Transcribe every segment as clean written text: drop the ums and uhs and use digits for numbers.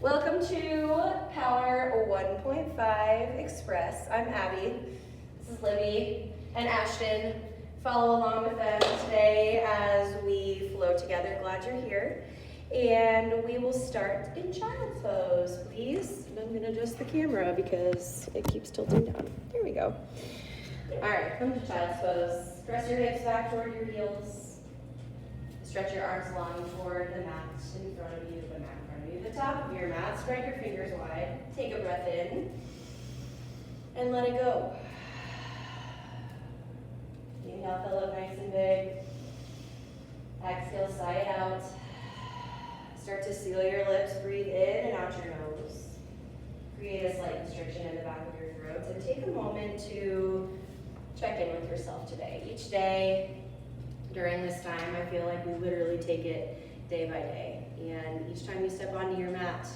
Welcome to Power 1.5 Express. I'm Abby. This is Libby and Ashton. Follow along with them today as we flow together. Glad you're here. And we will start in Child's Pose, please. And I'm going to adjust the camera because it keeps tilting down. There we go. All right, come to Child's Pose. Press your hips back toward your heels. Stretch your arms long toward the mat in front of you, the mat in front of you. The top of your mat, spread your fingers wide. Take a breath in and let it go. Inhale, fill up nice and big. Exhale, sigh it out. Start to seal your lips, breathe in and out your nose. Create a slight constriction in the back of your throat. And take a moment to check in with yourself today. Each day during this time, I feel like we literally take it day by day. And each time you step onto your mat,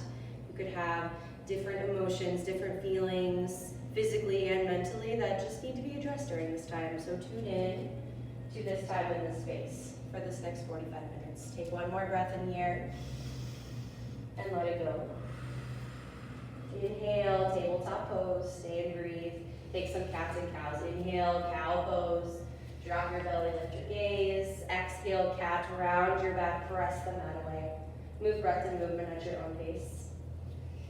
you could have different emotions, different feelings, physically and mentally, that just need to be addressed during this time. So tune in to this time in this space for this next 45 minutes. Take one more breath in here and let it go. Inhale, tabletop pose, stay and breathe. Take some cats and cows. Inhale, cow pose. Drop your belly, lift your gaze. Exhale, cat, round your back, press the mat away. Move breath and movement at your own pace.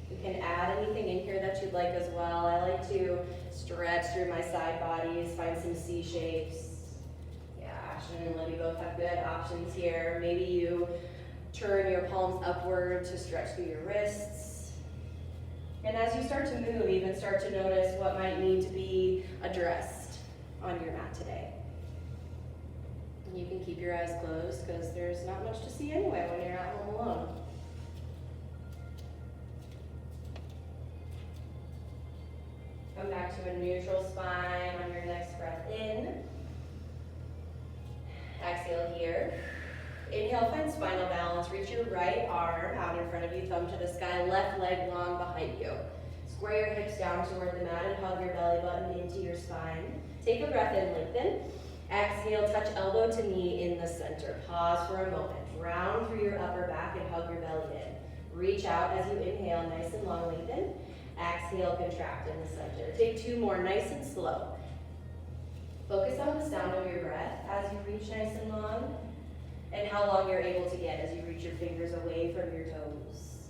You can add anything in here that you'd like as well. I like to stretch through my side bodies, find some C shapes. Yeah, Ashton and Libby both have good options here. Maybe you turn your palms upward to stretch through your wrists. And as you start to move, even start to notice what might need to be addressed on your mat today. You can keep your eyes closed because there's not much to see anyway when you're at home alone. Come back to a neutral spine on your next breath in. Exhale here. Inhale, find spinal balance. Reach your right arm out in front of you, thumb to the sky, left leg long behind you. Square your hips down toward the mat and hug your belly button into your spine. Take a breath in, lengthen. Exhale, touch elbow to knee in the center. Pause for a moment. Round through your upper back and hug your belly in. Reach out as you inhale, nice and long, lengthen. Exhale, contract in the center. Take two more, nice and slow. Focus on the sound of your breath as you reach nice and long, and how long you're able to get as you reach your fingers away from your toes.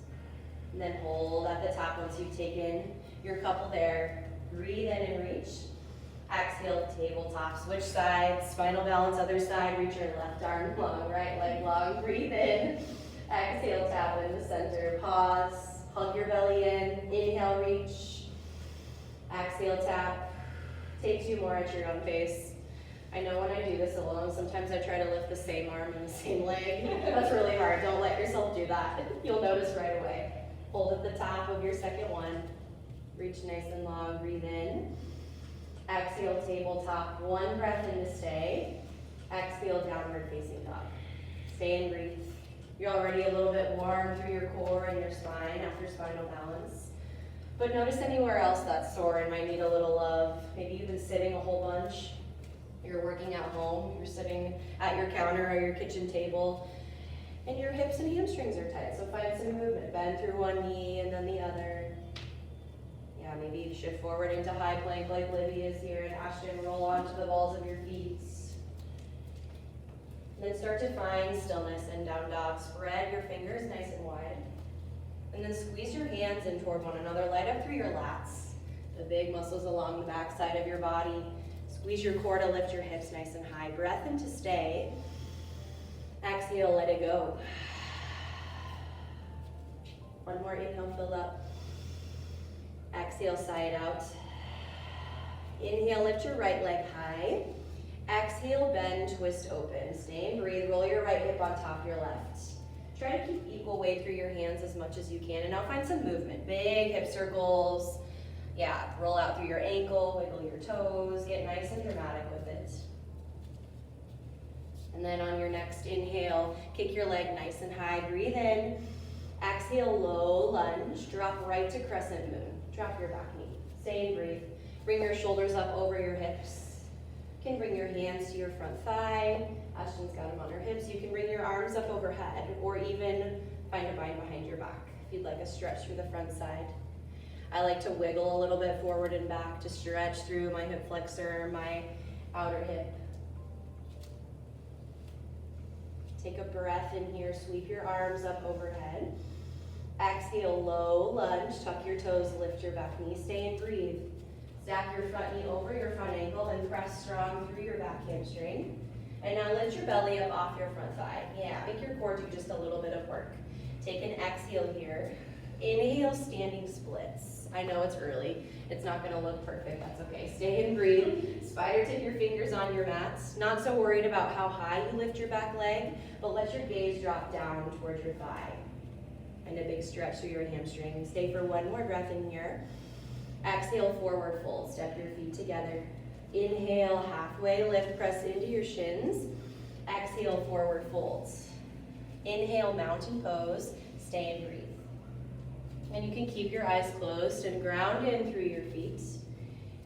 And then hold at the top once you've taken your couple there. Breathe in and reach. Exhale, tabletop, switch sides, spinal balance, other side, reach your left arm long, right leg long, breathe in. Exhale, tap in the center, pause, hug your belly in, inhale, reach. Exhale, tap. Take two more at your own pace. I know when I do this alone, sometimes I try to lift the same arm and the same leg. That's really hard. Don't let yourself do that. You'll notice right away. Hold at the top of your second one. Reach nice and long. Breathe in. Exhale, tabletop. One breath in to stay. Exhale, downward facing dog. Stay and breathe. You're already a little bit warm through your core and your spine after spinal balance. But notice anywhere else that's sore and might need a little love. Maybe you've been sitting a whole bunch. You're working at home, you're sitting at your counter or your kitchen table, and your hips and hamstrings are tight, so find some movement. Bend through one knee and then the other. Yeah, maybe shift forward into high plank like Libby is here, and Ashton, roll onto the balls of your feet. And then start to find stillness in down dog. Spread your fingers nice and wide. And then squeeze your hands in toward one another. Light up through your lats, the big muscles along the back side of your body. Squeeze your core to lift your hips nice and high. Breath in to stay. Exhale, let it go. One more inhale, fill up. Exhale, sigh it out. Inhale, lift your right leg high. Exhale, bend, twist open. Stay and breathe. Roll your right hip on top of your left. Try to keep equal weight through your hands as much as you can. And now find some movement. Big hip circles. Yeah, roll out through your ankle, wiggle your toes, get nice and dramatic with it. And then on your next inhale, kick your leg nice and high, breathe in. Exhale, low lunge, drop right to crescent moon. Drop your back knee, stay and breathe. Bring your shoulders up over your hips. You can bring your hands to your front thigh. Ashton's got them on her hips. You can bring your arms up overhead or even find a bind behind your back. if you'd like a stretch through the front side. I like to wiggle a little bit forward and back to stretch through my hip flexor, my outer hip. Take a breath in here, sweep your arms up overhead. Axial low lunge, tuck your toes, lift your back knee, stay and breathe. Stack your front knee over your front ankle and press strong through your back hamstring. And now lift your belly up off your front thigh. Yeah, make your core do just a little bit of work. Take an exhale here. Inhale, standing splits. I know it's early. It's not gonna look perfect, that's okay. Stay and breathe. Spider tip your fingers on your mats. Not so worried about how high you lift your back leg, but let your gaze drop down towards your thigh. And a big stretch through your hamstring. Stay for one more breath in here. Exhale, forward fold. Step your feet together. Inhale, halfway lift, press into your shins. Exhale, forward folds. Inhale, mountain pose. Stay and breathe. And you can keep your eyes closed and ground in through your feet.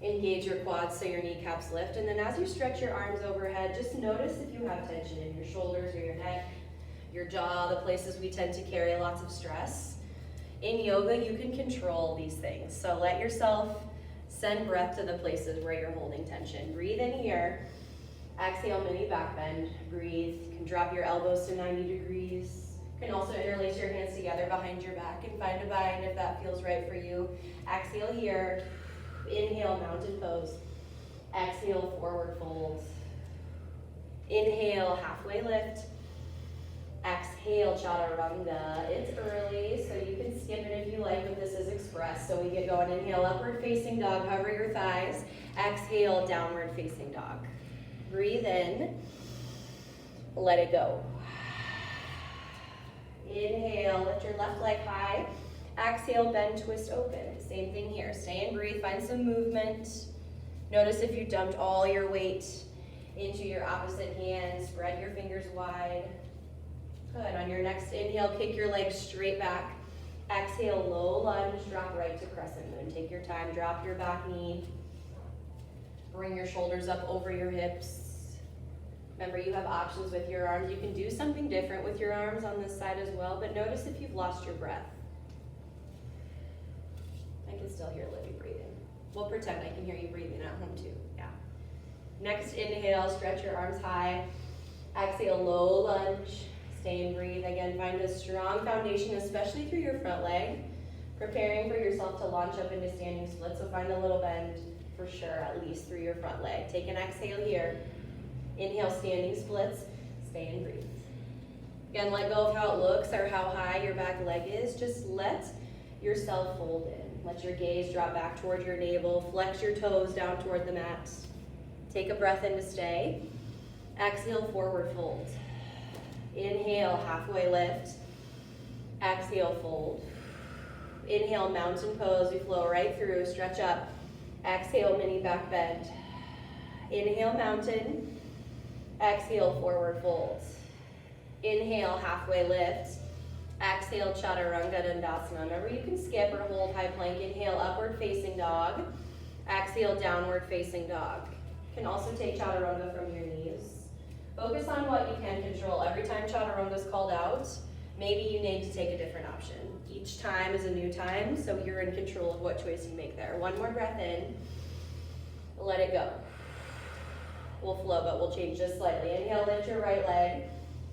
Engage your quads so your kneecaps lift. And then as you stretch your arms overhead, just notice if you have tension in your shoulders or your neck, your jaw, the places we tend to carry lots of stress. In yoga, you can control these things. So let yourself send breath to the places where you're holding tension. Breathe in here. Exhale, mini back bend. Breathe. You can drop your elbows to 90 degrees. You can also interlace your hands together behind your back and find a bind if that feels right for you. Exhale here. Inhale, mountain pose. Exhale, forward fold. Inhale, halfway lift. Exhale, chaturanga. It's early, so you can skip it if you like, but this is express. So we get going. Inhale, upward facing dog. Hover your thighs. Exhale, downward facing dog. Breathe in. Let it go. Inhale, lift your left leg high. Exhale, bend, twist, open. Same thing here. Stay and breathe. Find some movement. Notice if you dumped all your weight into your opposite hand. Spread your fingers wide. Good. On your next inhale, kick your legs straight back. Exhale, low lunge, drop right to crescent moon. Take your time, drop your back knee. Bring your shoulders up over your hips. Remember, you have options with your arms. You can do something different with your arms on this side as well, but notice if you've lost your breath. I can still hear Libby breathing. We'll pretend I can hear you breathing at home too. Yeah. Next inhale, stretch your arms high. Exhale, low lunge. Stay and breathe. Again, find a strong foundation, especially through your front leg. Preparing for yourself to launch up into standing split, so find a little bend for sure, at least through your front leg. Take an exhale here. Inhale, standing splits. Stay and breathe. Again, let go of how it looks or how high your back leg is. Just let yourself fold in. Let your gaze drop back toward your navel. Flex your toes down toward the mat. Take a breath in to stay. Exhale, forward fold. Inhale, halfway lift. Exhale, fold. Inhale, mountain pose. We flow right through, stretch up. Exhale, mini back bend. Inhale, mountain. Exhale, forward fold. Inhale, halfway lift. Exhale, chaturanga dandasana. Remember, you can skip or hold high plank. Inhale, upward facing dog. Exhale, downward facing dog. You can also take chaturanga from your knees. Focus on what you can control. Every time chaturanga is called out, maybe you need to take a different option. Each time is a new time, so you're in control of what choice you make there. One more breath in. Let it go. We'll flow, but we'll change just slightly. Inhale, lift your right leg.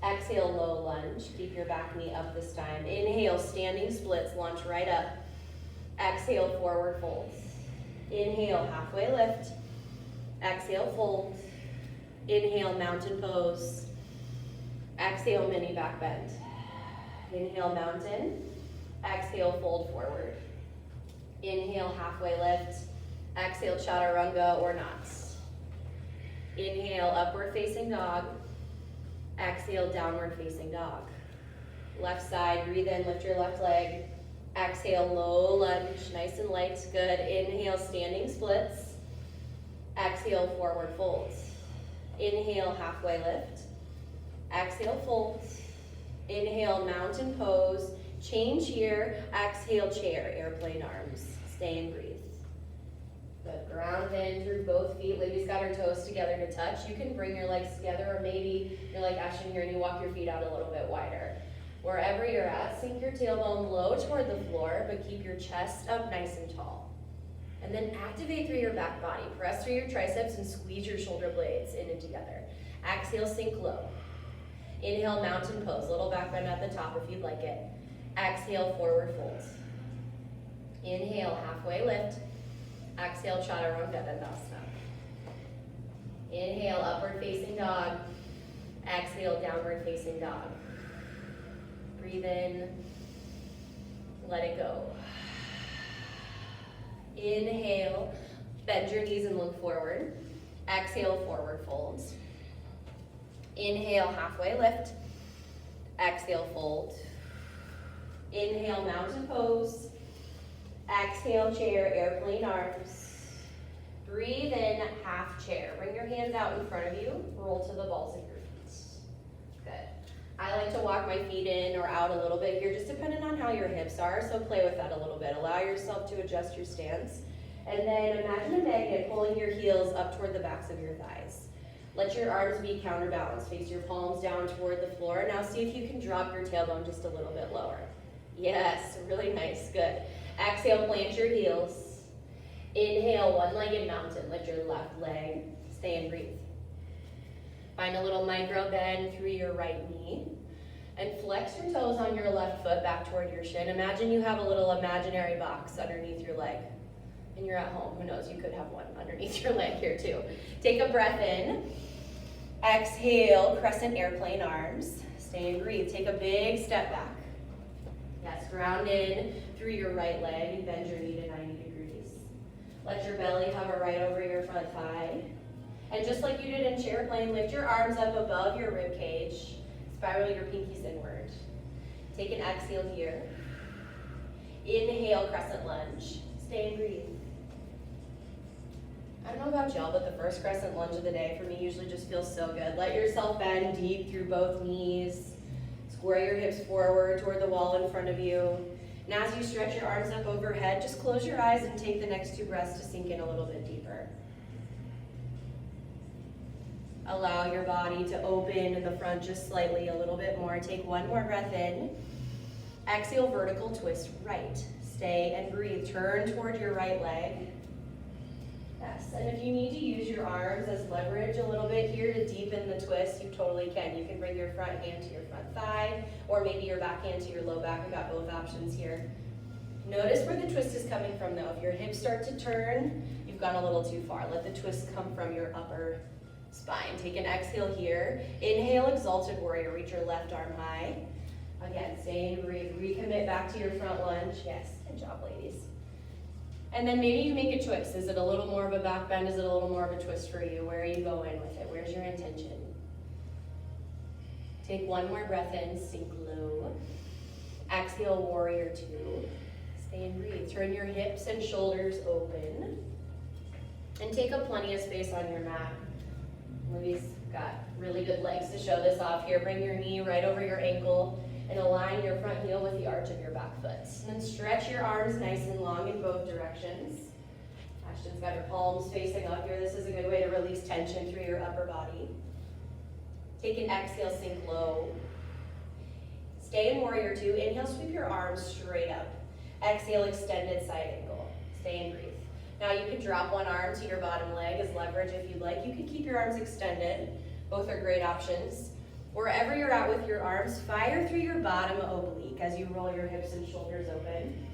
Exhale, low lunge. Keep your back knee up this time. Inhale, standing splits, launch right up. Exhale, forward folds. Inhale, halfway lift. Exhale, fold. Inhale, mountain pose. Exhale, mini back bend. Inhale, mountain. Exhale, fold forward. Inhale, halfway lift. Exhale, chaturanga or not. Inhale, upward facing dog. Exhale, downward facing dog. Left side, breathe in, lift your left leg. Exhale, low lunge, nice and light, good. Inhale, standing splits. Exhale, forward folds. Inhale, halfway lift. Exhale, fold. Inhale, mountain pose. Change here. Exhale, chair, airplane arms. Stay and breathe. Good. Ground in through both feet. Libby's got her toes together to touch. You can bring your legs together, or maybe you're like Ashton here and you walk your feet out a little bit wider. Wherever you're at, sink your tailbone low toward the floor, but keep your chest up nice and tall. And then activate through your back body. Press through your triceps and squeeze your shoulder blades in and together. Exhale, sink low. Inhale, mountain pose. Little back bend at the top if you'd like it. Exhale, forward fold. Inhale, halfway lift. Exhale, chaturanga dandasana. Inhale, upward facing dog. Exhale, downward facing dog. Breathe in, let it go. Inhale, bend your knees and look forward. Exhale, forward folds. Inhale, halfway lift. Exhale, fold. Inhale, mountain pose. Exhale, chair, airplane arms. Breathe in, half chair. Bring your hands out in front of you. Roll to the balls of your feet. Good. I like to walk my feet in or out a little bit here, just depending on how your hips are, so play with that a little bit. Allow yourself to adjust your stance. And then imagine a magnet pulling your heels up toward the backs of your thighs. Let your arms be counterbalanced. Face your palms down toward the floor. Now see if you can drop your tailbone just a little bit lower. Yes, really nice, good. Exhale, plant your heels. Inhale, one-legged mountain. Lift your left leg. Stay and breathe. Find a little micro bend through your right knee. And flex your toes on your left foot back toward your shin. Imagine you have a little imaginary box underneath your leg. And you're at home. Who knows? You could have one underneath your leg here too. Take a breath in. Exhale, crescent airplane arms. Stay and breathe. Take a big step back. Yes, ground in through your right leg. Bend your knee to 90 degrees. Let your belly hover right over your front thigh. And just like you did in chair plane, lift your arms up above your rib cage. Spiral your pinkies inward. Take an exhale here. Inhale, crescent lunge. Stay and breathe. I don't know about y'all, but the first crescent lunge of the day for me usually just feels so good. Let yourself bend deep through both knees. Square your hips forward toward the wall in front of you. And as you stretch your arms up overhead, just close your eyes and take the next 2 breaths to sink in a little bit deeper. Allow your body to open in the front just slightly, a little bit more. Take 1 more breath in. Exhale, vertical twist right. Stay and breathe. Turn toward your right leg. Yes, and if you need to use your arms as leverage a little bit here to deepen the twist, you totally can. You can bring your front hand to your front thigh, or maybe your back hand to your low back. We've got both options here. Notice where the twist is coming from though. If your hips start to turn, you've gone a little too far. Let the twist come from your upper spine. Take an exhale here. Inhale, exalted warrior. Reach your left arm high. Again, stay and breathe. Recommit back to your front lunge. Yes, good job, ladies. And then maybe you make a choice. Is it a little more of a back bend? Is it a little more of a twist for you? Where are you going with it? Where's your intention? Take 1 more breath in, sink low. Axial Warrior 2. Stay and breathe. Turn your hips and shoulders open. And take up plenty of space on your mat. Libby's got really good legs to show this off here. Bring your knee right over your ankle and align your front heel with the arch of your back foot. And then stretch your arms nice and long in both directions. Ashton's got her palms facing up here. This is a good way to release tension through your upper body. Take an exhale, sink low. Stay in Warrior 2. Inhale, sweep your arms straight up. Exhale, extended side angle. Stay and breathe. Now you can drop 1 arm to your bottom leg as leverage if you'd like. You can keep your arms extended. Both are great options. Wherever you're at with your arms, fire through your bottom oblique as you roll your hips and shoulders open.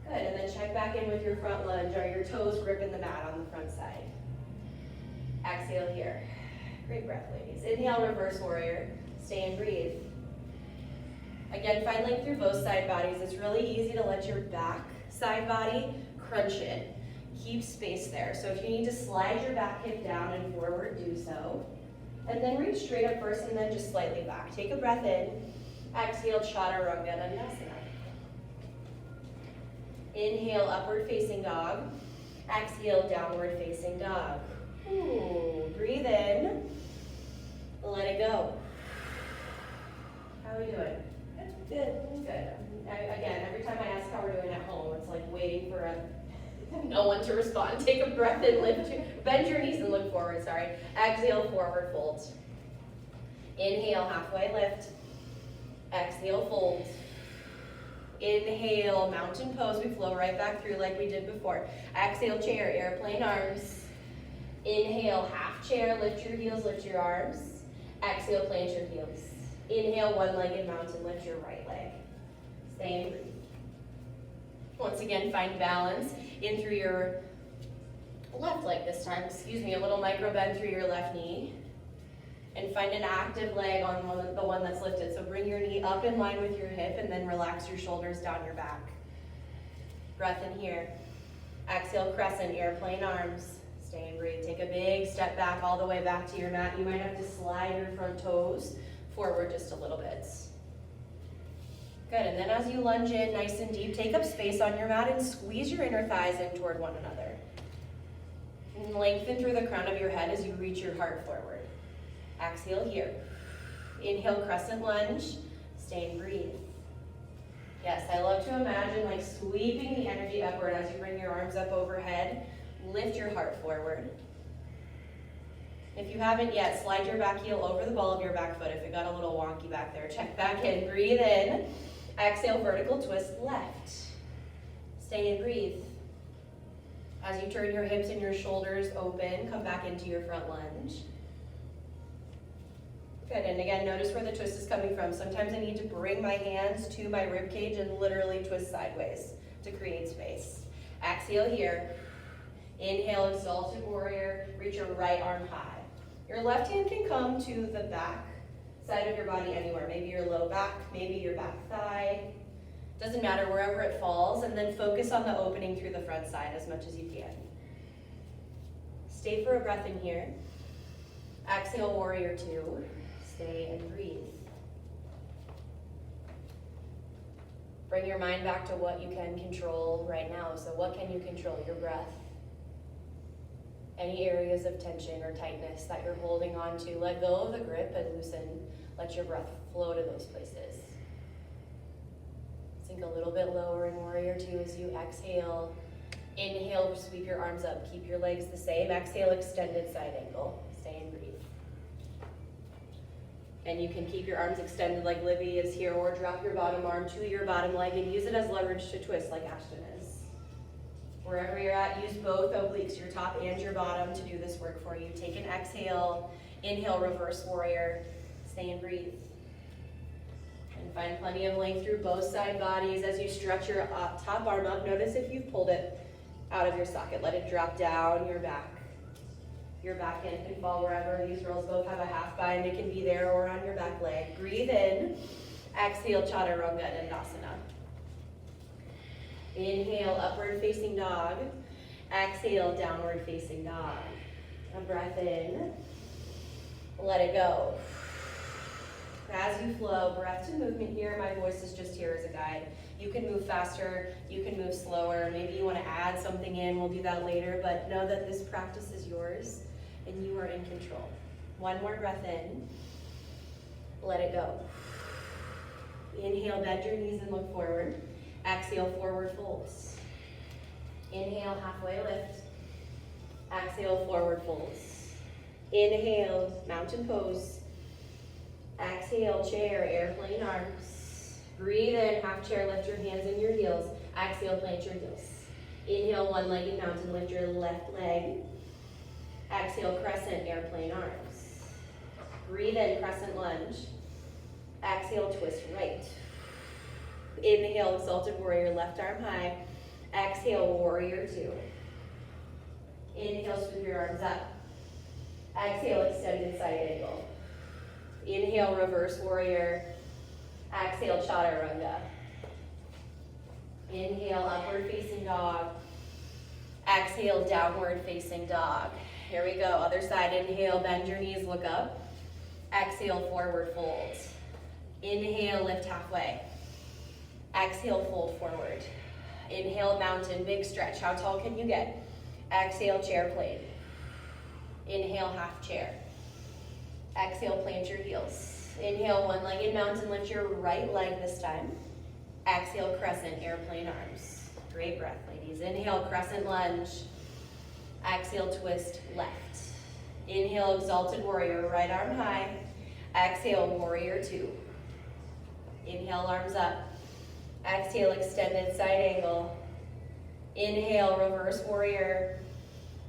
Good, and then check back in with your front lunge. Are your toes gripping the mat on the front side? Exhale here. Great breath, ladies. Inhale, reverse warrior. Stay and breathe. Again, find length through both side bodies. It's really easy to let your back side body crunch in. Keep space there. So if you need to slide your back hip down and forward, do so. And then reach straight up first and then just slightly back. Take a breath in. Exhale, chaturanga dandasana. Inhale, upward facing dog. Exhale, downward facing dog. Ooh, breathe in. Let it go. How are we doing? Good. Again, every time I ask how we're doing at home, it's like waiting for no one to respond. Take a breath in, bend your knees and look forward, Exhale, forward fold. Inhale, halfway lift. Exhale, fold. Inhale, mountain pose. We flow right back through like we did before. Exhale, chair, airplane arms. Inhale, half chair, lift your heels, lift your arms. Exhale, plant your heels. Inhale, one-legged mountain, lift your right leg. Stay and breathe. Once again, find balance in through your left leg this time. Excuse me, a little micro bend through your left knee. And find an active leg on the one that's lifted. So bring your knee up in line with your hip and then relax your shoulders down your back. Breath in here. Exhale, crescent, airplane arms. Stay and breathe. Take a big step back all the way back to your mat. You might have to slide your front toes forward just a little bit. Good, and then as you lunge in nice and deep, take up space on your mat and squeeze your inner thighs in toward one another. And lengthen through the crown of your head as you reach your heart forward. Exhale here. Inhale, crescent lunge. Stay and breathe. Yes, I love to imagine like sweeping the energy upward as you bring your arms up overhead. Lift your heart forward. If you haven't yet, slide your back heel over the ball of your back foot if it got a little wonky back there. Check back in, breathe in. Exhale, vertical twist left. Stay and breathe. As you turn your hips and your shoulders open, come back into your front lunge. Good, and again, notice where the twist is coming from. Sometimes I need to bring my hands to my rib cage and literally twist sideways to create space. Exhale here. Inhale, exalted warrior. Reach your right arm high. Your left hand can come to the back side of your body anywhere. Maybe your low back, maybe your back thigh. Doesn't matter, wherever it falls. And then focus on the opening through the front side as much as you can. Stay for a breath in here. Exhale, warrior two. Stay and breathe. Bring your mind back to what you can control right now. So what can you control? Your breath. Any areas of tension or tightness that you're holding on to, let go of the grip and loosen. Let your breath flow to those places. Sink a little bit lower in warrior two as you exhale. Inhale, sweep your arms up. Keep your legs the same. Exhale, extended side angle. Stay and breathe. And you can keep your arms extended like Libby is here, or drop your bottom arm to your bottom leg and use it as leverage to twist like Ashton is. Wherever you're at, use both obliques, your top and your bottom, to do this work for you. Take an exhale. Inhale, reverse warrior. Stay and breathe. And find plenty of length through both side bodies as you stretch your top arm up. Notice if you've pulled it out of your socket. Let it drop down your back. Your back end can fall wherever. These rolls both have a half bind. It can be there or on your back leg. Breathe in. Exhale, chaturanga dandasana. Inhale, upward facing dog. Exhale, downward facing dog. A breath in. Let it go. As you flow, breath to movement here. My voice is just here as a guide. You can move faster, you can move slower. Maybe you want to add something in. We'll do that later, but know that this practice is yours and you are in control. One more breath in. Let it go. Inhale, bend your knees and look forward. Exhale, forward folds. Inhale, halfway lift. Exhale, forward folds. Inhale, mountain pose. Exhale, chair, airplane arms. Breathe in, half chair, lift your hands and your heels. Exhale, plant your heels. Inhale, one-legged mountain, lift your left leg. Exhale, crescent, airplane arms. Breathe in, crescent lunge. Exhale, twist right. Inhale, exalted warrior, left arm high. Exhale, warrior two. Inhale, sweep your arms up. Exhale, extended side angle. Inhale, reverse warrior. Exhale, chaturanga. Inhale, upward facing dog. Exhale, downward facing dog. Here we go, other side. Inhale, bend your knees, look up. Exhale, forward fold. Inhale, lift halfway. Exhale, fold forward. Inhale, mountain, big stretch. How tall can you get? Exhale, chair plane. Inhale, half chair. Exhale, plant your heels. Inhale, one-legged mountain, lift your right leg this time. Exhale, crescent, airplane arms. Great breath, ladies. Inhale, crescent lunge. Exhale, twist left. Inhale, exalted warrior, right arm high. Exhale, warrior two. Inhale, arms up. Exhale, extended side angle. Inhale, reverse warrior.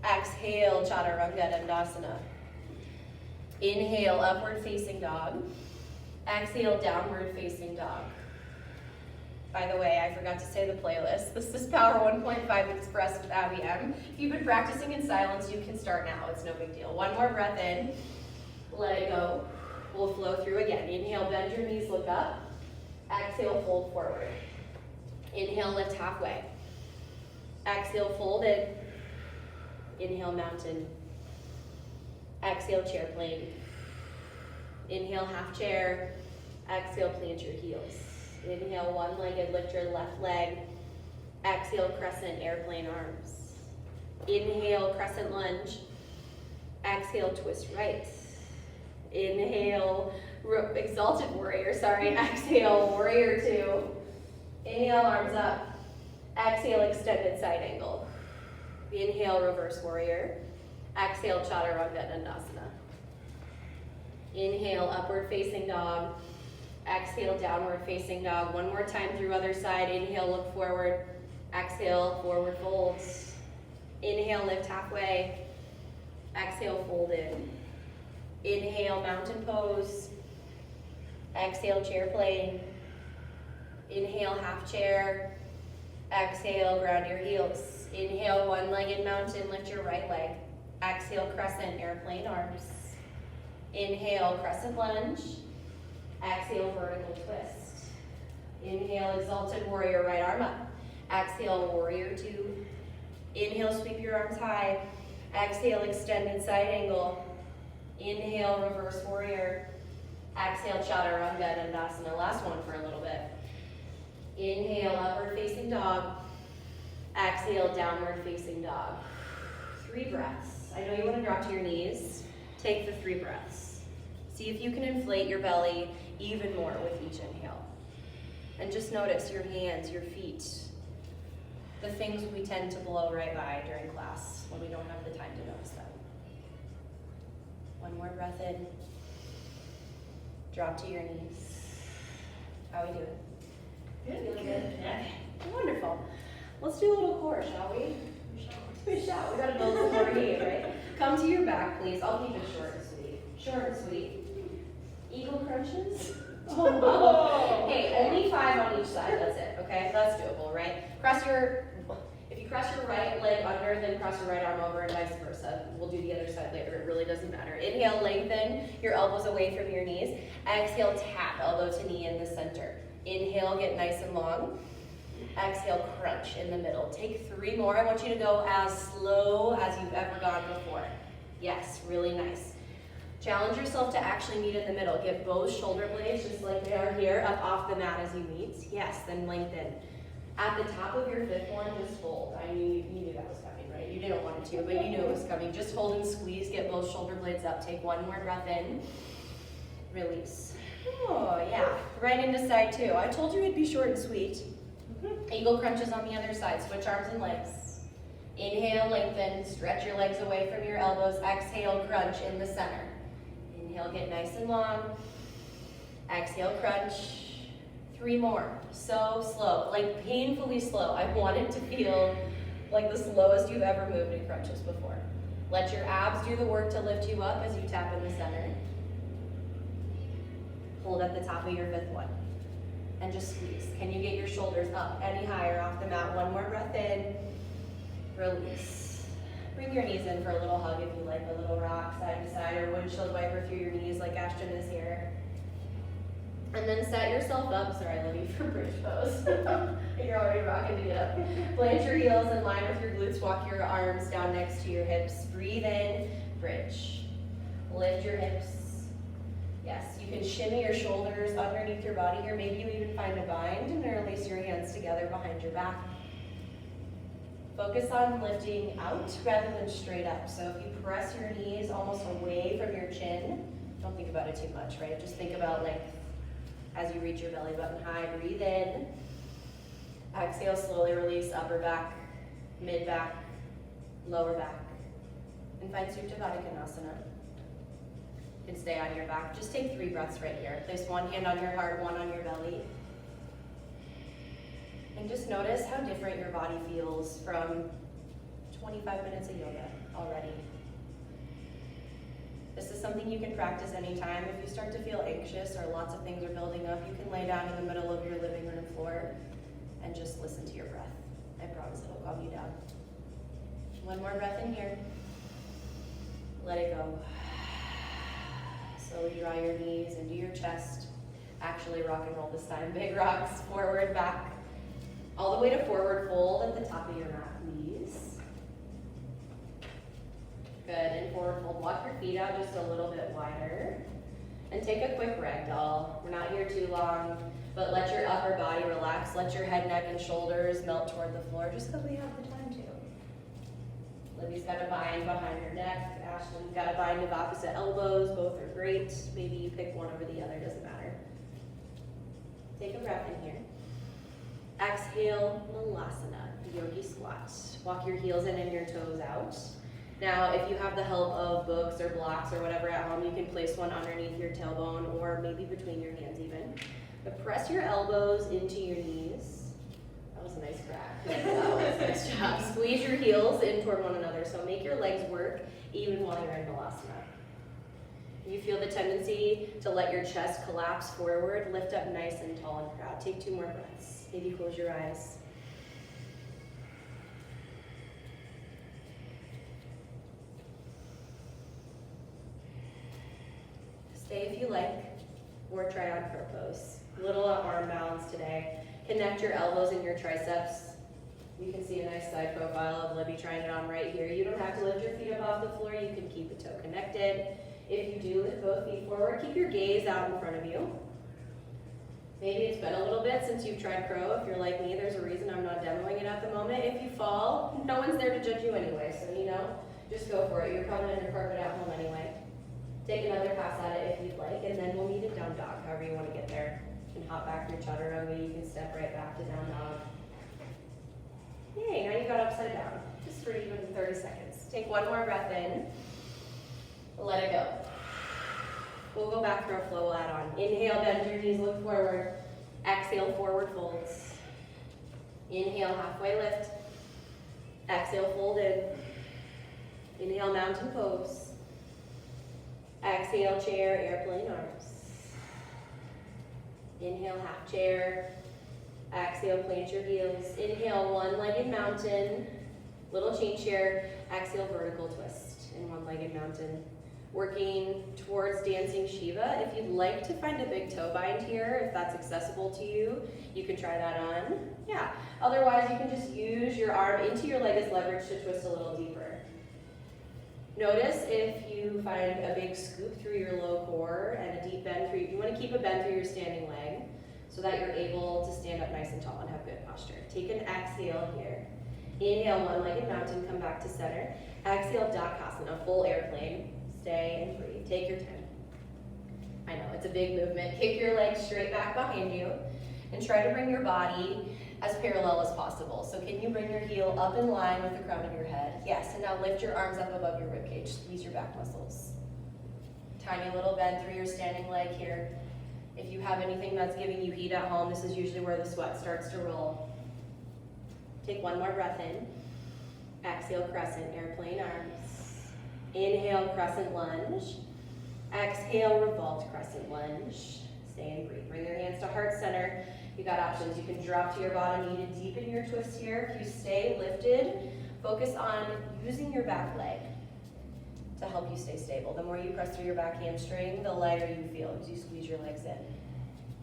Exhale, chaturanga dandasana. Inhale, upward facing dog. Exhale, downward facing dog. By the way, I forgot to say the playlist. This is Power 1.5 Express with Abby M. If you've been practicing in silence, you can start now. It's no big deal. One more breath in. Let it go. We'll flow through again. Inhale, bend your knees, look up. Exhale, fold forward. Inhale, lift halfway. Exhale, fold in. Inhale, mountain. Exhale, chair plane. Inhale, half chair. Exhale, plant your heels. Inhale, one-legged, lift your left leg. Exhale, crescent, airplane arms. Inhale, crescent lunge. Exhale, twist right. Inhale, exalted warrior, Exhale, warrior two. Inhale, arms up. Exhale, extended side angle. Inhale, reverse warrior. Exhale, chaturanga dandasana. Inhale, upward facing dog. Exhale, downward facing dog. One more time through other side. Inhale, look forward. Exhale, forward folds. Inhale, lift halfway. Exhale, fold in. Inhale, mountain pose. Exhale, chair plane. Inhale, half chair. Exhale, ground your heels. Inhale, one-legged mountain, lift your right leg. Exhale, crescent, airplane arms. Inhale, crescent lunge. Exhale, vertical twist. Inhale, exalted warrior, right arm up. Exhale, warrior two. Inhale, sweep your arms high. Exhale, extended side angle. Inhale, reverse warrior. Exhale, chaturanga dandasana. Last one for a little bit. Inhale, upward facing dog. Exhale, downward facing dog. 3 breaths. I know you want to drop to your knees. Take the 3 breaths. See if you can inflate your belly even more with each inhale. And just notice your hands, your feet, the things we tend to blow right by during class when we don't have the time to notice them. One more breath in. Drop to your knees. How are we doing? Good. Feeling good? Yeah. Wonderful. Let's do a little core, shall we? We shall. We gotta build some more heat, right? Come to your back, please. I'll keep it short and sweet. Short and sweet. Eagle crunches. Oh. Hey, only 5 on each side. That's it. Okay, that's doable, right? If you cross your right leg under, then cross your right arm over, and vice versa. We'll do the other side later. It really doesn't matter. Inhale, lengthen your elbows away from your knees. Exhale, tap elbow to knee in the center. Inhale, get nice and long. Exhale, crunch in the middle. Take 3 more. I want you to go as slow as you've ever gone before. Yes, really nice. Challenge yourself to actually meet in the middle. Get both shoulder blades, just like they are here, up off the mat as you meet. Yes, then lengthen. At the top of your 5th one, just fold. I knew you knew that was coming, right? You didn't want it to, but you knew it was coming. Just hold and squeeze. Get both shoulder blades up. Take 1 more breath in. Release. Oh, yeah. Right into side 2. I told you it'd be short and sweet. Eagle crunches on the other side. Switch arms and legs. Inhale, lengthen. Stretch your legs away from your elbows. Exhale, crunch in the center. Inhale, get nice and long. Exhale, crunch. 3 more. So slow, like painfully slow. I want it to feel like the slowest you've ever moved in crunches before. Let your abs do the work to lift you up as you tap in the center. Hold at the top of your 5th one. And just squeeze. Can you get your shoulders up any higher off the mat? 1 more breath in. Release. Bring your knees in for a little hug if you like, a little rock side to side, or windshield wiper through your knees like Ashton is here. And then set yourself up. Sorry, I love you for bridge pose. You're already rocking to get up. Plant your heels in line with your glutes. Walk your arms down next to your hips. Breathe in, bridge. Lift your hips. Yes, you can shimmy your shoulders underneath your body here. Maybe you even find a bind and then release your hands together behind your back. Focus on lifting out rather than straight up. So if you press your knees almost away from your chin, don't think about it too much, right? Just think about length as you reach your belly button high. Breathe in. Exhale, slowly release upper back, mid back, lower back. And find Supta Baddha Konasana. You can stay on your back. Just take 3 breaths right here. Place one hand on your heart, one on your belly. And just notice how different your body feels from 25 minutes of yoga already. This is something you can practice anytime. If you start to feel anxious or lots of things are building up, you can lay down in the middle of your living room floor and just listen to your breath. I promise it'll calm you down. One more breath in here. Let it go. Slowly draw your knees into your chest. Actually rock and roll this time. Big rocks, forward, back. All the way to forward fold at the top of your mat, please. Good, and forward fold. Walk your feet out just a little bit wider. And take a quick ragdoll. We're not here too long, but let your upper body relax. Let your head, neck, and shoulders melt toward the floor just because we have the time to. Libby's got a bind behind her neck. Ashley's got a bind of opposite elbows. Both are great. Maybe you pick one over the other, doesn't matter. Take a breath in here. Exhale, Malasana, yogi squat. Walk your heels in and your toes out. Now, if you have the help of books or blocks or whatever at home, you can place one underneath your tailbone or maybe between your hands even. But press your elbows into your knees. That was a nice crack. That was a nice job. Squeeze your heels in toward one another. So make your legs work even while you're in Malasana. You feel the tendency to let your chest collapse forward, lift up nice and tall and proud. Take 2 more breaths. Maybe close your eyes. Stay if you like, or try on crow pose. Little arm balance today. Connect your elbows and your triceps. You can see a nice side profile of Libby trying it on right here. You don't have to lift your feet up off the floor. You can keep the toe connected. If you do, lift both feet forward. Keep your gaze out in front of you. Maybe it's been a little bit since you've tried crow. If you're like me, there's a reason I'm not demoing it at the moment. If you fall, no one's there to judge you anyway, so just go for it. You're probably under carpet at home anyway. Take another pass at it if you'd like, and then we'll meet in down dog, however you want to get there. You can hop back through chaturanga, you can step right back to down dog. Yay, now you got upside down, just for even 30 seconds. Take one more breath in, let it go. We'll go back through a flow, we'll add on. Inhale, bend your knees, look forward. Exhale, forward folds. Inhale, halfway lift. Exhale, fold in. Inhale, mountain pose. Exhale, chair, airplane arms. Inhale, half chair. Exhale, plant your heels. Inhale, one-legged mountain. Little change here. Exhale, vertical twist in one-legged mountain. Working towards dancing Shiva. If you'd like to find a big toe bind here, if that's accessible to you, you can try that on. Yeah. Otherwise, you can just use your arm into your leg as leverage to twist a little deeper. Notice if you find a big scoop through your low core and a deep bend through, you want to keep a bend through your standing leg so that you're able to stand up nice and tall and have good posture. Take an exhale here. Inhale, one-legged mountain, come back to center. Exhale, Dakasana, full airplane. Stay and breathe. Take your time. I know, it's a big movement. Kick your legs straight back behind you and try to bring your body as parallel as possible. So can you bring your heel up in line with the crown of your head? Yes, and now lift your arms up above your ribcage. Squeeze your back muscles. Tiny little bend through your standing leg here. If you have anything that's giving you heat at home, this is usually where the sweat starts to roll. Take one more breath in. Exhale, crescent, airplane arms. Inhale, crescent lunge. Exhale, revolved crescent lunge. Stay and breathe. Bring your hands to heart center. You got options. You can drop to your bottom knee to deepen your twist here. If you stay lifted, focus on using your back leg to help you stay stable. The more you press through your back hamstring, the lighter you feel as you squeeze your legs in.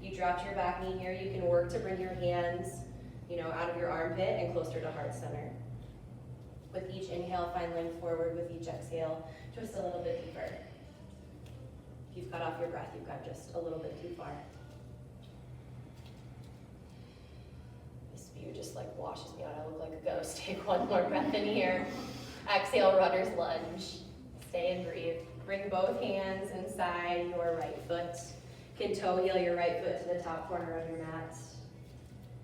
You drop to your back knee here. You can work to bring your hands, out of your armpit and closer to heart center. With each inhale, find length forward. With each exhale, twist a little bit deeper. If you've cut off your breath, you've got just a little bit too far. This view just washes me out. I look like a ghost. Take one more breath in here. Exhale, runner's lunge. Stay and breathe. Bring both hands inside your right foot. You can toe heel your right foot to the top corner of your mat.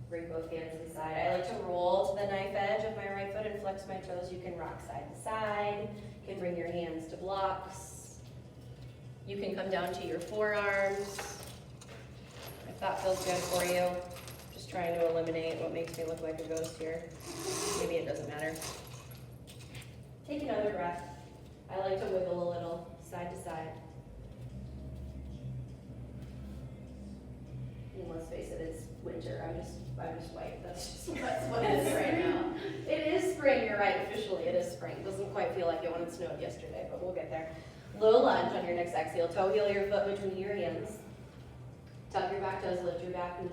Bring both hands inside. I like to roll to the knife edge of my right foot and flex my toes. You can rock side to side. You can bring your hands to blocks. You can come down to your forearms, if that feels good for you. Just trying to eliminate what makes me look like a ghost here. Maybe it doesn't matter. Take another breath. I like to wiggle a little, side to side. And let's face it, it's winter. I'm just white. That's what it is right now. It is spring, you're right, officially it is spring. Doesn't quite feel like it when it snowed yesterday, but we'll get there. Low lunge on your next exhale. Toe heel your foot between your hands. Tuck your back toes, lift your back knee.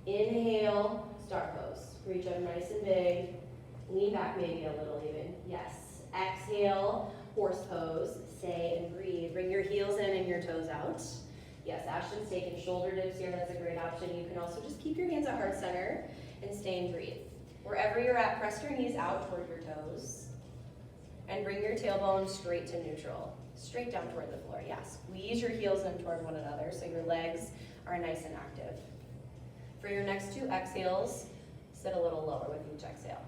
Inhale, star pose. Reach up nice and big. Lean back maybe a little even. Yes. Exhale, horse pose. Stay and breathe. Bring your heels in and your toes out. Yes, Ashton's taking shoulder dips here. That's a great option. You can also just keep your hands at heart center and stay and breathe. Wherever you're at, press your knees out toward your toes. And bring your tailbone straight to neutral. Straight down toward the floor. Yeah, squeeze your heels in toward one another so your legs are nice and active. For your next two exhales, sit a little lower with each exhale.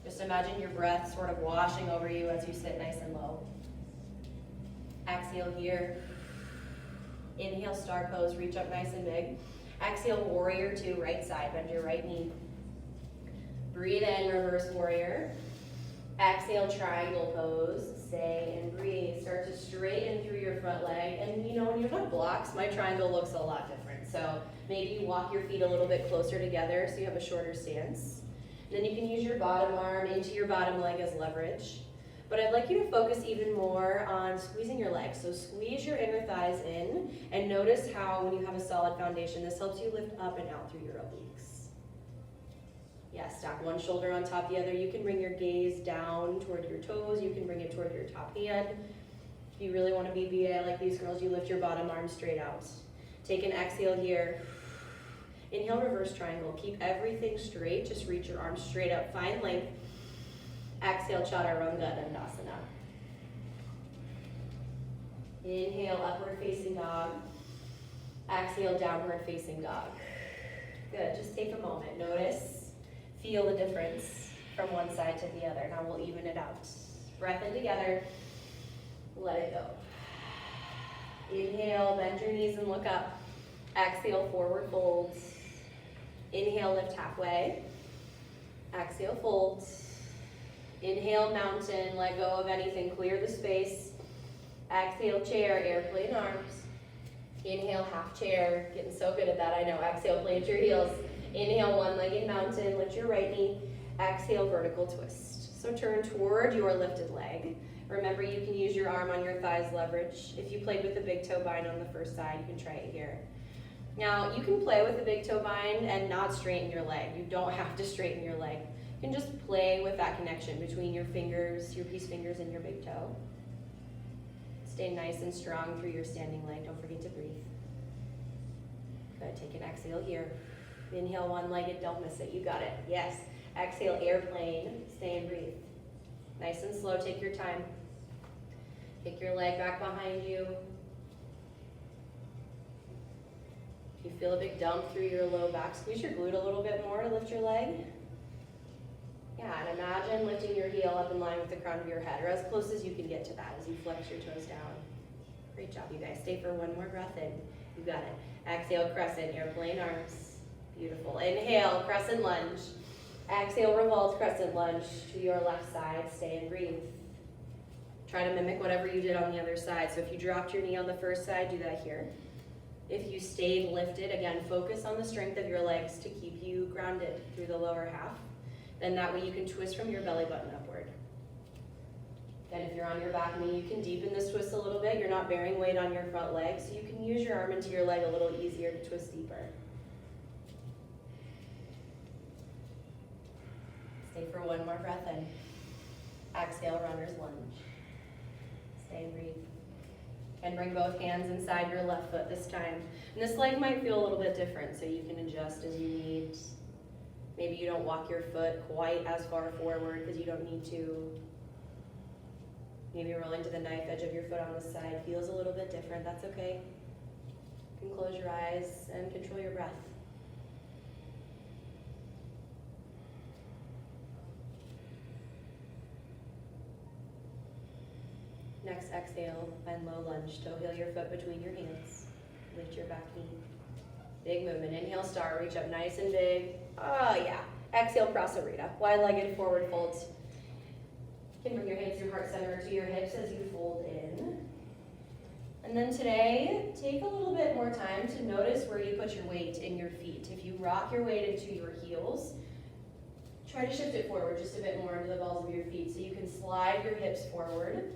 Just imagine your breath sort of washing over you as you sit nice and low. Exhale here. Inhale, star pose, reach up nice and big. Axial warrior two, right side, bend your right knee. Breathe in, reverse warrior. Exhale, triangle pose, stay and breathe. Start to straighten through your front leg. And you know, when you have blocks, my triangle looks a lot different. So maybe you walk your feet a little bit closer together so you have a shorter stance. Then you can use your bottom arm into your bottom leg as leverage. But I'd like you to focus even more on squeezing your legs. So squeeze your inner thighs in and notice how when you have a solid foundation, this helps you lift up and out through your obliques. Yeah, stack one shoulder on top of the other. You can bring your gaze down toward your toes. You can bring it toward your top hand. If you really want to be BA like these girls, you lift your bottom arm straight out. Take an exhale here. Inhale, reverse triangle. Keep everything straight. Just reach your arms straight up. Find length. Exhale, Chaturanga Dandasana. Inhale, upward facing dog. Exhale, downward facing dog. Good, just take a moment. Notice, feel the difference from one side to the other. Now we'll even it out. Breath in together, let it go. Inhale, bend your knees and look up. Exhale, forward fold. Inhale, lift halfway. Exhale, fold. Inhale, mountain, let go of anything, clear the space. Exhale, chair, airplane arms. Inhale, half chair, getting so good at that, I know. Exhale, plant your heels. Inhale, one-legged mountain, lift your right knee. Exhale, vertical twist. So turn toward your lifted leg. Remember, you can use your arm on your thighs leverage. If you played with the big toe bind on the first side, you can try it here. Now, you can play with the big toe bind and not straighten your leg. You don't have to straighten your leg. You can just play with that connection between your fingers, your peace fingers, and your big toe. Stay nice and strong through your standing leg. Don't forget to breathe. Good, take an exhale here. Inhale, one-legged, don't miss it. You got it, yes. Exhale, airplane, stay and breathe. Nice and slow, take your time. Kick your leg back behind you. If you feel a big dump through your low back, squeeze your glute a little bit more to lift your leg. Yeah, and imagine lifting your heel up in line with the crown of your head, or as close as you can get to that as you flex your toes down. Great job, you guys. Stay for one more breath in. You got it. Exhale, crescent, airplane arms. Beautiful. Inhale, crescent lunge. Exhale, revolve, crescent lunge to your left side. Stay and breathe. Try to mimic whatever you did on the other side. So if you dropped your knee on the first side, do that here. If you stayed lifted, again, focus on the strength of your legs to keep you grounded through the lower half. Then that way you can twist from your belly button upward. Then if you're on your back knee, you can deepen this twist a little bit. You're not bearing weight on your front leg, so you can use your arm into your leg a little easier to twist deeper. Stay for one more breath in. Exhale, runner's lunge. Stay and breathe. And bring both hands inside your left foot this time. And this leg might feel a little bit different, so you can adjust as you need. Maybe you don't walk your foot quite as far forward because you don't need to. Maybe rolling to the knife edge of your foot on this side feels a little bit different. That's okay. You can close your eyes and control your breath. Next exhale, find low lunge. Toe heel your foot between your hands. Lift your back knee. Big movement. Inhale, star. Reach up nice and big. Oh, yeah. Exhale, prasarita. Wide-legged forward fold. You can bring your hands, your heart center to your hips as you fold in. And then today, take a little bit more time to notice where you put your weight in your feet. If you rock your weight into your heels, try to shift it forward just a bit more into the balls of your feet so you can slide your hips forward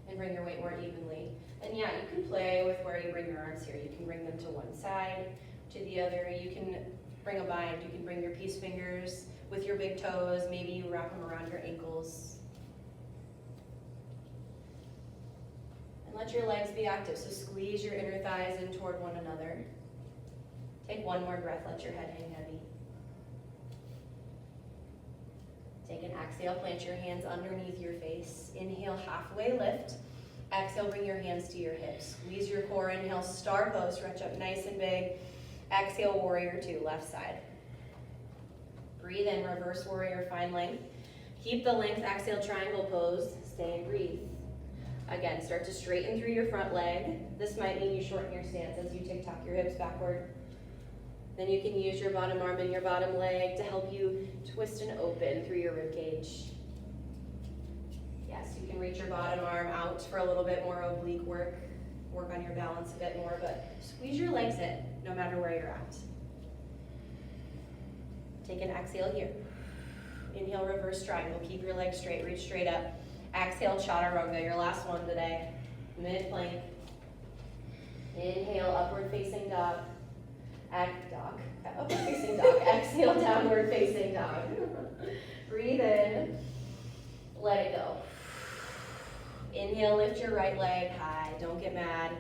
and bring your weight more evenly. And yeah, you can play with where you bring your arms here. You can bring them to one side, to the other. You can bring a bind. You can bring your peace fingers with your big toes. Maybe you wrap them around your ankles. And let your legs be active. So squeeze your inner thighs in toward one another. Take one more breath. Let your head hang heavy. Take an exhale. Plant your hands underneath your face. Inhale, halfway lift. Exhale, bring your hands to your hips. Squeeze your core. Inhale, star pose. Stretch up nice and big. Axial Warrior 2, left side. Breathe in, reverse warrior, find length. Keep the length, Axial Triangle Pose. Stay and breathe. Again, start to straighten through your front leg. This might mean you shorten your stance as you tick-tock your hips backward. Then you can use your bottom arm and your bottom leg to help you twist and open through your rib cage. Yes, you can reach your bottom arm out for a little bit more oblique work. Work on your balance a bit more, but squeeze your legs in no matter where you're at. Take an exhale here. Inhale, reverse triangle. Keep your legs straight, reach straight up. Exhale, chaturanga, your last one today. Mid plank. Inhale, upward facing dog. Upward facing dog. Exhale, downward facing dog. Breathe in. Let it go. Inhale, lift your right leg high. Don't get mad.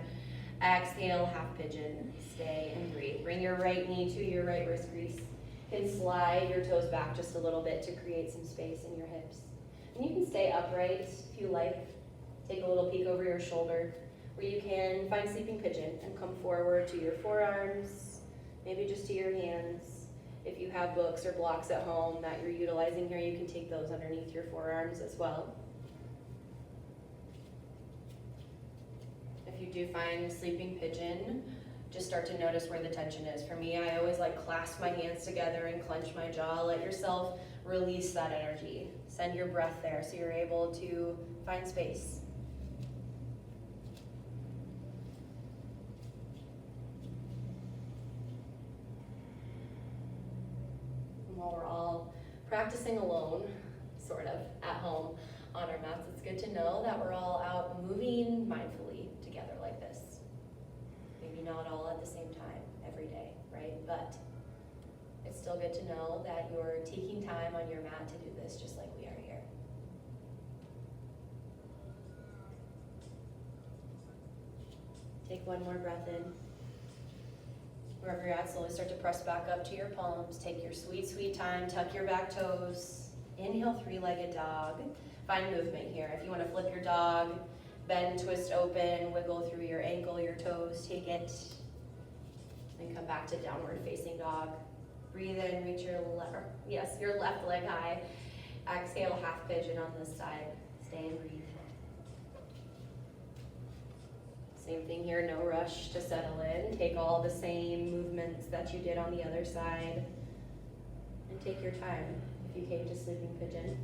Exhale, half pigeon. Stay and breathe. Bring your right knee to your right wrist crease. You can slide your toes back just a little bit to create some space in your hips. And you can stay upright if you like. Take a little peek over your shoulder, where you can find sleeping pigeon and come forward to your forearms, maybe just to your hands. If you have books or blocks at home that you're utilizing here, you can take those underneath your forearms as well. If you do find sleeping pigeon, just start to notice where the tension is. For me, I always like clasp my hands together and clench my jaw. Let yourself release that energy. Send your breath there so you're able to find space. And while we're all practicing alone, sort of, at home on our mats, it's good to know that we're all out moving mindfully together like this. Maybe not all at the same time every day, right? But it's still good to know that you're taking time on your mat to do this just like we are here. Take one more breath in. Wherever you're at, slowly start to press back up to your palms. Take your sweet, sweet time. Tuck your back toes. Inhale, three-legged dog. Find movement here. If you want to flip your dog, bend, twist open, wiggle through your ankle, your toes, take it. Then come back to downward facing dog. Breathe in, reach your your left leg high. Exhale, half pigeon on this side. Stay and breathe. Same thing here, no rush to settle in. Take all the same movements that you did on the other side. And take your time if you came to sleeping pigeon.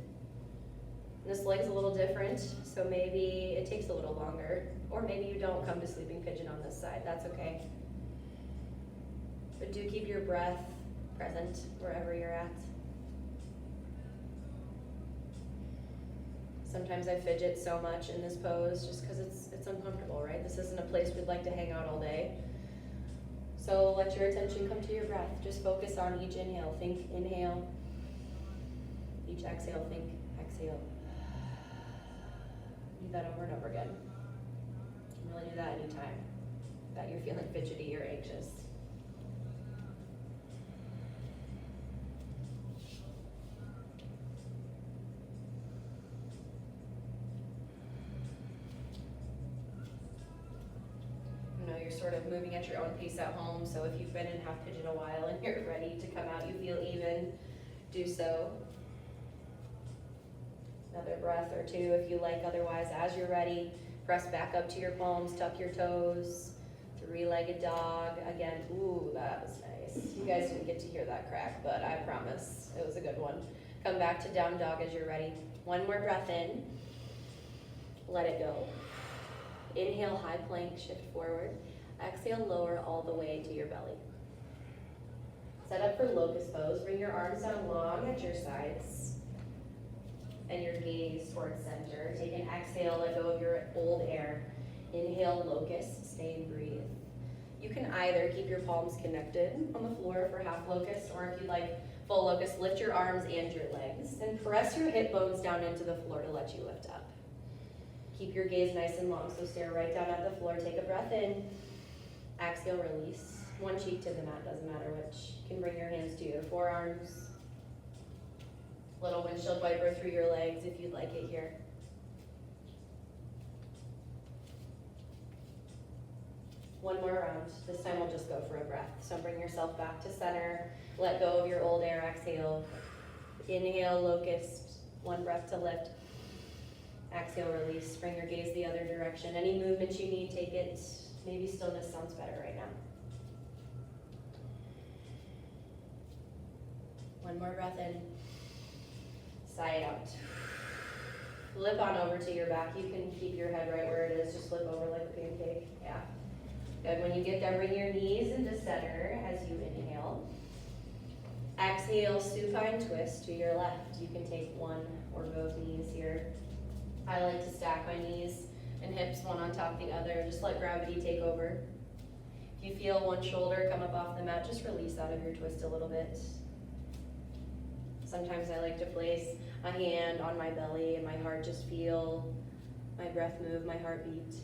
This leg's a little different, so maybe it takes a little longer. Or maybe you don't come to sleeping pigeon on this side, that's okay. But do keep your breath present wherever you're at. Sometimes I fidget so much in this pose just because it's uncomfortable, right? This isn't a place we'd like to hang out all day. So let your attention come to your breath. Just focus on each inhale. Think inhale. Each exhale, think exhale. Do that over and over again. You can really do that anytime that you're feeling fidgety or anxious. You're sort of moving at your own pace at home, so if you've been in half pigeon a while and you're ready to come out, you feel even, do so. Another breath or two if you like, otherwise as you're ready, press back up to your palms, tuck your toes, three-legged dog. Again, ooh, that was nice. You guys didn't get to hear that crack, but I promise it was a good one. Come back to down dog as you're ready. One more breath in, let it go. Inhale, high plank, shift forward. Exhale, lower all the way to your belly. Set up for Locust Pose. Bring your arms down long at your sides and your gaze towards center. Take an exhale, let go of your old air. Inhale, Locust, stay and breathe. You can either keep your palms connected on the floor for half Locust, or if you'd like full Locust, lift your arms and your legs and press your hip bones down into the floor to let you lift up. Keep your gaze nice and long, so stare right down at the floor. Take a breath in. Exhale, release. One cheek to the mat, doesn't matter which. You can bring your hands to your forearms. Little windshield wiper through your legs if you'd like it here. One more round. This time we'll just go for a breath. So bring yourself back to center. Let go of your old air. Exhale. Inhale, Locust. One breath to lift. Exhale, release. Bring your gaze the other direction. Any movement you need, take it. Maybe stillness sounds better right now. One more breath in. Sigh it out. Flip on over to your back. You can keep your head right where it is. Just flip over like a pancake. Yeah. Good. When you get there, bring your knees into center as you inhale. Exhale, supine twist to your left. You can take one or both knees here. I like to stack my knees and hips one on top of the other. Just let gravity take over. If you feel one shoulder come up off the mat, just release out of your twist a little bit. Sometimes I like to place a hand on my belly and my heart, just feel my breath move, my heartbeat.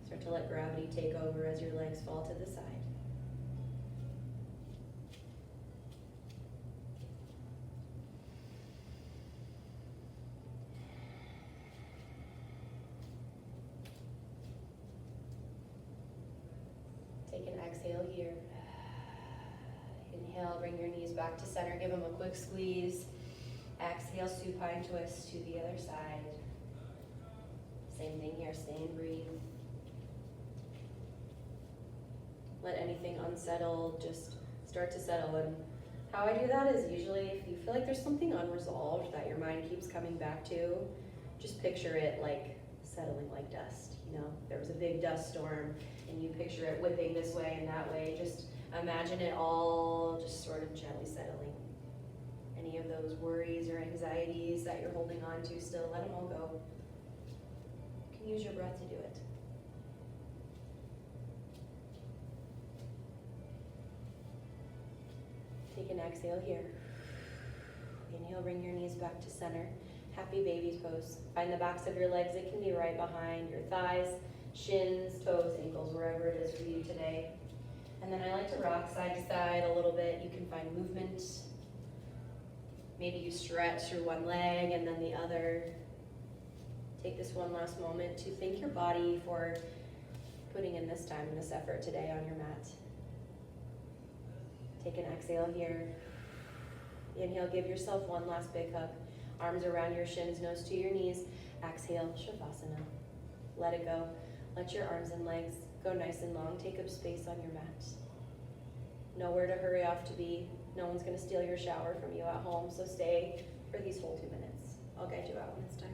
Start to let gravity take over as your legs fall to the side. Take an exhale here. Inhale, bring your knees back to center, give them a quick squeeze. Exhale, supine twist to the other side. Same thing here, stay and breathe. Let anything unsettled just start to settle. And how I do that is usually if you feel like there's something unresolved that your mind keeps coming back to, just picture it like settling like dust. You know, there was a big dust storm and you picture it whipping this way and that way. Just imagine it all just sort of gently settling. Any of those worries or anxieties that you're holding on to still, let them all go. You can use your breath to do it. Take an exhale here. Inhale, bring your knees back to center. Happy baby pose. Find the backs of your legs. It can be right behind your thighs, shins, toes, ankles, wherever it is for you today. And then I like to rock side to side a little bit. You can find movement. Maybe you stretch through one leg and then the other. Take this one last moment to thank your body for putting in this time and this effort today on your mat. Take an exhale here. Inhale, give yourself one last big hug. Arms around your shins, nose to your knees. Exhale, Shavasana. Let it go. Let your arms and legs go nice and long. Take up space on your mat. Nowhere to hurry off to be. No one's going to steal your shower from you at home, so stay for these whole 2 minutes. I'll guide you out when it's time.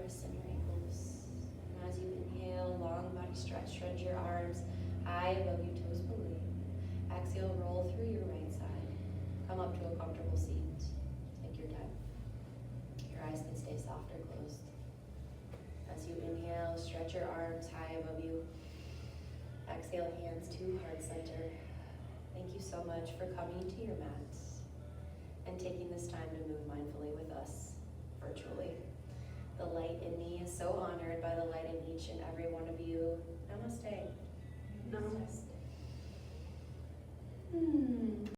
wrists and your ankles. And as you inhale, long body stretch, stretch your arms high above you, toes below you. Exhale, roll through your right side. Come up to a comfortable seat. Take your time. Your eyes can stay soft or closed. As you inhale, stretch your arms high above you. Exhale, hands to heart center. Thank you so much for coming to your mats and taking this time to move mindfully with us virtually. The light in me is so honored by the light in each and every one of you. Namaste. Namaste.